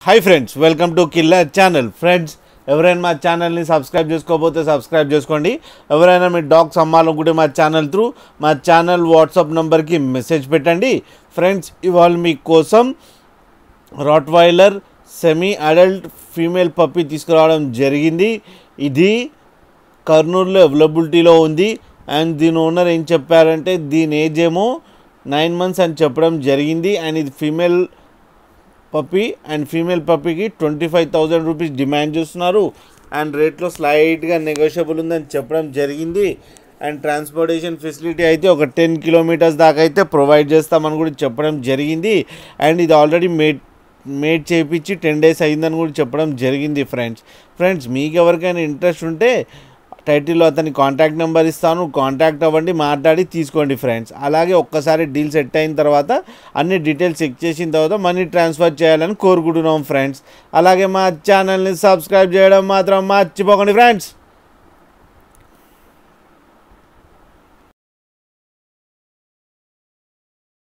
Hi friends, welcome to killer channel. Friends, ఎవరైనా మా ఛానల్ని సబ్స్క్రైబ్ చేసుకోకపోతే సబ్స్క్రైబ్ చేసుకోండి. ఎవరైనా మీ డాగ్స్ అమ్మాలనుకుంటే మా ఛానల్ వాట్సాప్ నెంబర్కి మెసేజ్ పెట్టండి. ఫ్రెండ్స్, ఇవాళ మీకోసం Rottweiler semi adult female puppy తీసుకురావడం జరిగింది. ఇది కర్నూలులో అవైలబిలిటీలో ఉంది. అండ్ దీని ఓనర్ ఏం చెప్పారంటే దీని ఏజ్ ఏమో 9 months అని చెప్పడం జరిగింది. అండ్ ఇది ఫీమేల్ పప్పీ అండ్ ఫీమేల్ పప్పీకి 25,000 రూపీస్ డిమాండ్ చేస్తున్నారు. అండ్ రేట్లో స్లైట్గా నెగోషియబుల్ ఉందని చెప్పడం జరిగింది. అండ్ ట్రాన్స్పోర్టేషన్ ఫెసిలిటీ అయితే ఒక 10 kilometers దాకా అయితే ప్రొవైడ్ చేస్తామని కూడా చెప్పడం జరిగింది. అండ్ ఇది ఆల్రెడీ మేడ్ చేయించి 10 days అయిందని కూడా చెప్పడం జరిగింది. ఫ్రెండ్స్ మీకు ఎవరికైనా ఇంట్రెస్ట్ ఉంటే టైటిల్లో అతని కాంటాక్ట్ నెంబర్ ఇస్తాను, కాంటాక్ట్ అవ్వండి, మాట్లాడి తీసుకోండి ఫ్రెండ్స్. అలాగే ఒక్కసారి డీల్ సెట్ అయిన తర్వాత అన్ని డీటెయిల్స్ చెక్ చేసిన తర్వాత మనీ ట్రాన్స్ఫర్ చేయాలని కోరుకుంటున్నాం ఫ్రెండ్స్. అలాగే మా ఛానల్ని సబ్స్క్రైబ్ చేయడం మాత్రం మర్చిపోకండి ఫ్రెండ్స్.